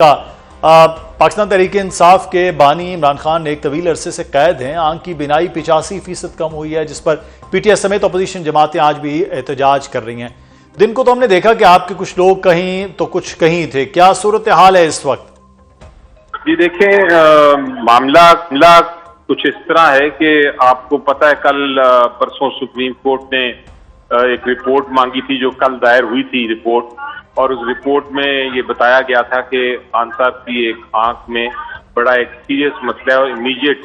पाकिस्तान तहरीक-ए-इंसाफ के बानी इमरान खान एक तवील अरसे से कैद हैं। आंख की बिनाई 85% कम हुई है, जिस पर पीटीआई समेत अपोजिशन जमातें आज भी एहतजाज कर रही हैं। दिन को तो हमने देखा कि आपके कुछ लोग कहीं तो कुछ कहीं थे। क्या सूरत हाल है इस वक्त? जी देखें, मामला कुछ इस तरह है कि आपको पता है कल परसों सुप्रीम कोर्ट ने एक रिपोर्ट मांगी थी जो कल दायर हुई थी रिपोर्ट, और उस रिपोर्ट में ये बताया गया था कि खान साहब की एक आंख में बड़ा एक सीरियस मसला है और इमीडिएट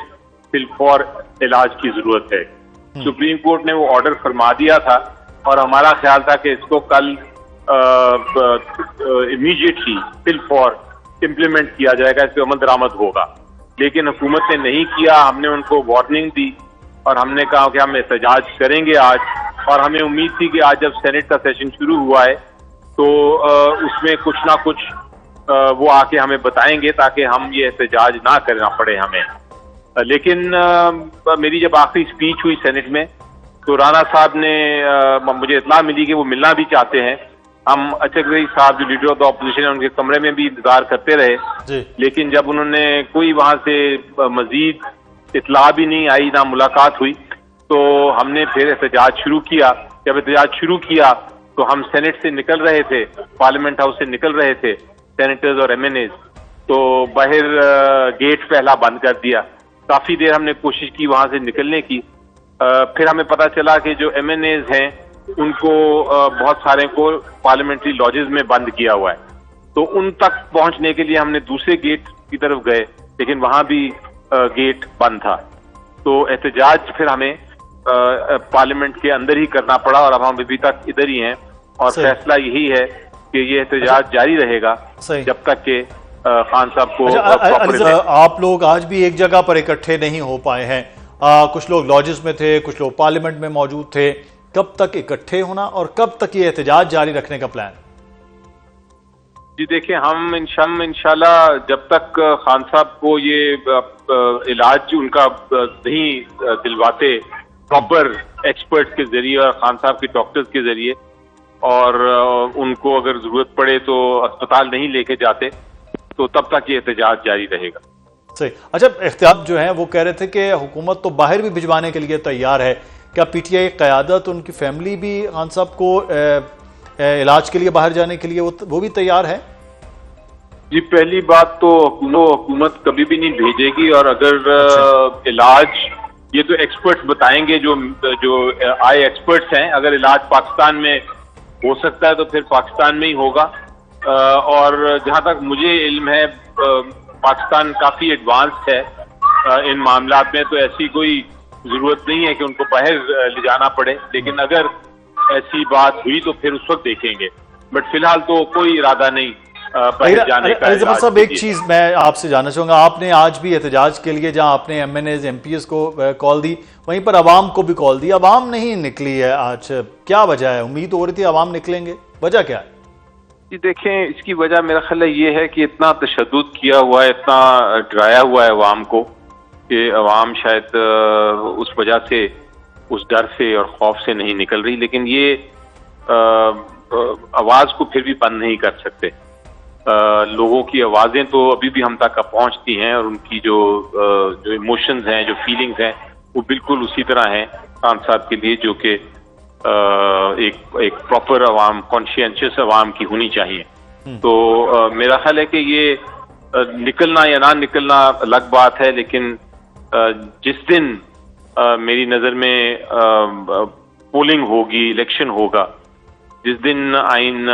फिलफौर इलाज की जरूरत है। सुप्रीम कोर्ट ने वो ऑर्डर फरमा दिया था और हमारा ख्याल था कि इसको कल इमीडिएटली फिलफौर इम्प्लीमेंट किया जाएगा, इस पर अमल दरामद होगा। लेकिन हुकूमत ने नहीं किया। हमने उनको वार्निंग दी और हमने कहा कि हम एहतजाज करेंगे आज, और हमें उम्मीद थी कि आज जब सेनेट का सेशन शुरू हुआ है तो उसमें कुछ ना कुछ वो आके हमें बताएंगे ताकि हम ये एहतजाज ना करना पड़े हमें। लेकिन मेरी जब आखिरी स्पीच हुई सेनेट में तो राणा साहब ने मुझे इत्तला मिली कि वो मिलना भी चाहते हैं। हम अचकजई साहब जो लीडर ऑफ द ऑपोजिशन है उनके कमरे में भी इंतजार करते रहे, लेकिन जब उन्होंने कोई वहां से मजीद इत्तला भी नहीं आई, ना मुलाकात हुई, तो हमने फिर एहतजाज शुरू किया। जब एहतजाज शुरू किया तो हम सेनेट से निकल रहे थे, पार्लियामेंट हाउस से निकल रहे थे, सेनेटर्स और एमएनएज, तो बाहर गेट पहला बंद कर दिया। काफी देर हमने कोशिश की वहां से निकलने की। फिर हमें पता चला कि जो एमएनएज हैं उनको बहुत सारे को पार्लियामेंट्री लॉजेस में बंद किया हुआ है, तो उन तक पहुंचने के लिए हमने दूसरे गेट की तरफ गए, लेकिन वहां भी गेट बंद था। तो एहतजाज फिर हमें पार्लियामेंट के अंदर ही करना पड़ा और अब हम अभी तक इधर ही हैं, और फैसला यही है कि ये एहतजाज जारी रहेगा जब तक कि खान साहब को आप लोग आज भी एक जगह पर इकट्ठे नहीं हो पाए हैं। कुछ लोग लॉजेस में थे, कुछ लोग पार्लियामेंट में मौजूद थे। कब तक इकट्ठे होना और कब तक ये एहतजाज जारी रखने का प्लान? जी देखिए, हम इंशाल्लाह जब तक खान साहब को ये इलाज उनका नहीं दिलवाते प्रॉपर एक्सपर्ट्स के जरिए और खान साहब के डॉक्टर्स के जरिए, और उनको अगर जरूरत पड़े तो अस्पताल नहीं लेके जाते, तो तब तक ये एहतजाज जारी रहेगा। सही। अच्छा, एहतियात जो है वो कह रहे थे कि हुकूमत तो बाहर भी भिजवाने के लिए तैयार है। क्या पीटीआई क़यादत, उनकी फैमिली भी खान साहब को इलाज के लिए बाहर जाने के लिए वो भी तैयार है? जी, पहली बात तो हुकूमत कभी भी नहीं भेजेगी, और अगर इलाज ये तो एक्सपर्ट्स बताएंगे, जो आए एक्सपर्ट्स हैं। अगर इलाज पाकिस्तान में हो सकता है तो फिर पाकिस्तान में ही होगा, और जहां तक मुझे इल्म है पाकिस्तान काफी एडवांस्ड है इन मामलात में, तो ऐसी कोई जरूरत नहीं है कि उनको बाहर ले जाना पड़े। लेकिन अगर ऐसी बात हुई तो फिर उस वक्त देखेंगे, बट फिलहाल तो कोई इरादा नहीं बाहर जाने का। जफर साहब, एक चीज मैं आपसे जानना चाहूंगा, आपने आज भी एहतजाज के लिए जहां आपने एमएनएज एमपीएस को कॉल दी, वहीं पर अवाम को भी कॉल दी, अवाम नहीं निकली है आज। क्या वजह है? उम्मीद हो रही थी अवाम निकलेंगे, वजह क्या है? जी देखें, इसकी वजह मेरा ख्याल ये है कि इतना तशद्दुद किया हुआ है, इतना डराया हुआ है अवाम को, कि अवाम शायद उस वजह से, उस डर से और खौफ से नहीं निकल रही। लेकिन ये आवाज को फिर भी बंद नहीं कर सकते। लोगों की आवाजें तो अभी भी हम तक पहुंचती हैं, और उनकी जो इमोशंस हैं, जो फीलिंग्स हैं, वो बिल्कुल उसी तरह हैं खान साहब के लिए, जो कि एक प्रॉपर अवाम, कॉन्शियंशियस अवाम की होनी चाहिए। तो मेरा ख्याल है कि ये निकलना या ना निकलना अलग बात है, लेकिन जिस दिन मेरी नजर में पोलिंग होगी, इलेक्शन होगा, जिस दिन आइन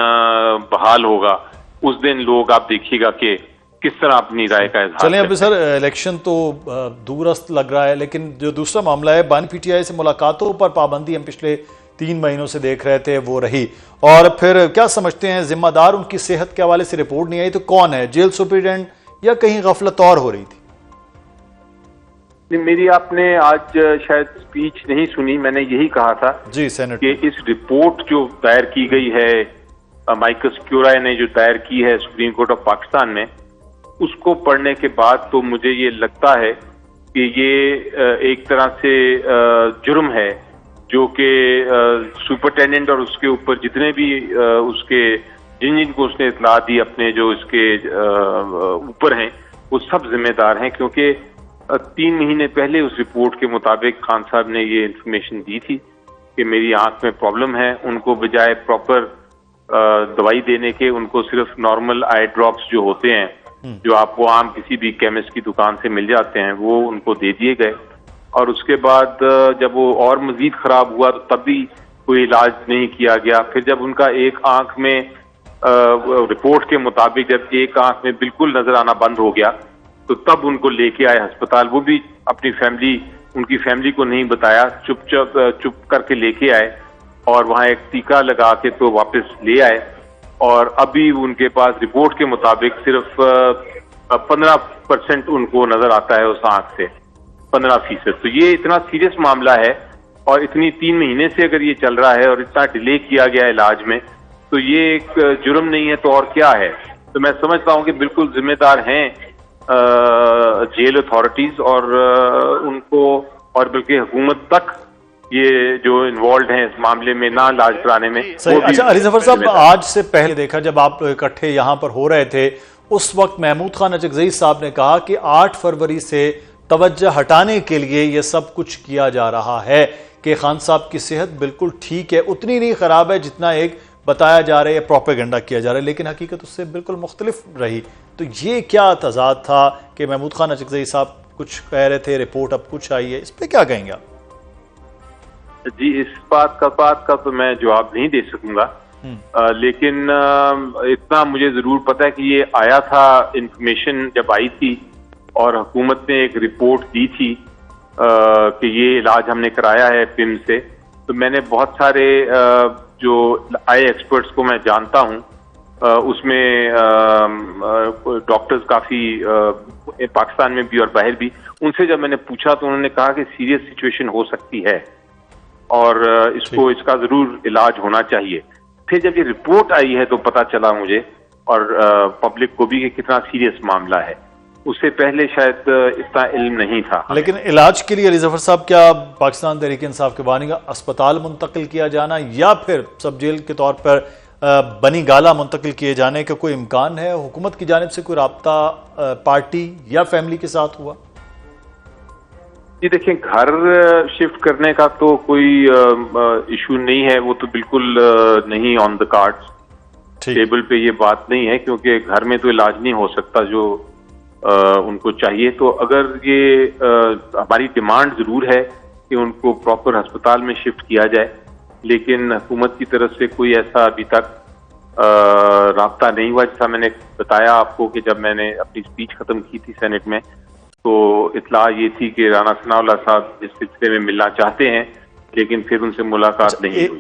बहाल होगा, उस दिन लोग आप देखिएगा कि किस तरह अपनी राय का इज़हार। चलें, अभी सर इलेक्शन तो दूरस्त लग रहा है, लेकिन जो दूसरा मामला है, बानी पीटीआई से मुलाकातों पर पाबंदी हम पिछले 3 महीनों से देख रहे थे, वो रही। और फिर क्या समझते हैं, जिम्मेदार उनकी सेहत के हवाले से रिपोर्ट नहीं आई, तो कौन है? जेल सुप्रीडेंट या कहीं गफलत और हो रही थी? मेरी आपने आज शायद स्पीच नहीं सुनी। मैंने यही कहा था जी सेनेट कि इस रिपोर्ट जो दायर की गई है, माइकल क्यूराय ने जो दायर की है सुप्रीम कोर्ट ऑफ पाकिस्तान में, उसको पढ़ने के बाद तो मुझे ये लगता है कि ये एक तरह से जुर्म है, जो कि सुपरिटेंडेंट और उसके ऊपर जितने भी उसके जिन जिनको उसने इतला दी अपने जो इसके ऊपर हैं वो सब जिम्मेदार हैं, क्योंकि 3 महीने पहले उस रिपोर्ट के मुताबिक खान साहब ने ये इंफॉर्मेशन दी थी कि मेरी आंख में प्रॉब्लम है। उनको बजाय प्रॉपर दवाई देने के उनको सिर्फ नॉर्मल आई ड्रॉप्स जो होते हैं, जो आपको आम किसी भी केमिस्ट की दुकान से मिल जाते हैं, वो उनको दे दिए गए। और उसके बाद जब वो और मजीद खराब हुआ तो तब भी कोई इलाज नहीं किया गया। फिर जब उनका एक आंख में रिपोर्ट के मुताबिक जब एक आंख में बिल्कुल नजर आना बंद हो गया तो तब उनको लेके आए अस्पताल। वो भी अपनी उनकी फैमिली को नहीं बताया, चुप करके लेके आए और वहां एक टीका लगा के तो वापस ले आए। और अभी उनके पास रिपोर्ट के मुताबिक सिर्फ 15% उनको नजर आता है उस आंख से, 15%। तो ये इतना सीरियस मामला है और इतनी 3 महीने से अगर ये चल रहा है और इतना डिले किया गया इलाज में, तो ये एक जुर्म नहीं है तो और क्या है। तो मैं समझता हूं कि बिल्कुल जिम्मेदार हैं जेल अथॉरिटीज और उनको, और बल्कि हुकूमत तक, ये जो इन्वॉल्व हैं इस मामले में ना इलाज कराने में। अच्छा अली जफर साहब, आज से पहले देखा जब आप इकट्ठे यहां पर हो रहे थे उस वक्त महमूद खान अचकजई साहब ने कहा कि 8 फरवरी से तवज्जो हटाने के लिए यह सब कुछ किया जा रहा है कि खान साहब की सेहत बिल्कुल ठीक है, उतनी नहीं खराब है जितना एक बताया जा रहा है, प्रोपेगेंडा किया जा रहा है, लेकिन हकीकत उससे बिल्कुल मुख्तलिफ रही। तो ये क्या तजाद था कि महमूद खान अचकजई साहब कुछ कह रहे थे, रिपोर्ट अब कुछ आई है, इस पर क्या कहेंगे आप? जी, इस बात का तो मैं जवाब नहीं दे सकूंगा, लेकिन इतना मुझे जरूर पता है कि ये आया था, इंफॉर्मेशन जब आई थी और हुकूमत ने एक रिपोर्ट दी थी कि ये इलाज हमने कराया है पिम से, तो मैंने बहुत सारे जो आई एक्सपर्ट्स को मैं जानता हूं, उसमें डॉक्टर्स काफी पाकिस्तान में भी और बाहर भी, उनसे जब मैंने पूछा तो उन्होंने कहा कि सीरियस सिचुएशन हो सकती है और इसका जरूर इलाज होना चाहिए। फिर जब ये रिपोर्ट आई है तो पता चला मुझे और पब्लिक को भी कि कितना सीरियस मामला है, उससे पहले शायद इतना इल्म नहीं था। लेकिन इलाज के लिए अली जफर साहब क्या पाकिस्तान तहरीक इंसाफ के बानी का अस्पताल मुंतकिल किया जाना या फिर सब जेल के तौर पर बनी गाला मुंतकिल किए जाने का कोई इम्कान है? हुकूमत की जानिब से कोई राब्ता पार्टी या फैमिली के साथ हुआ? जी देखिए, घर शिफ्ट करने का तो कोई इशू नहीं है, वो तो बिल्कुल नहीं ऑन द कार्ड्स, टेबल पे ये बात नहीं है, क्योंकि घर में तो इलाज नहीं हो सकता जो उनको चाहिए। तो अगर ये हमारी डिमांड जरूर है कि उनको प्रॉपर अस्पताल में शिफ्ट किया जाए, लेकिन हुकूमत की तरफ से कोई ऐसा अभी तक राब्ता नहीं हुआ। जैसा मैंने बताया आपको कि जब मैंने अपनी स्पीच खत्म की थी सेनेट में, तो इत्तला ये थी कि राना सनाउल्लाह साहब इस सिलसिले में मिलना चाहते हैं, लेकिन फिर उनसे मुलाकात नहीं हुई।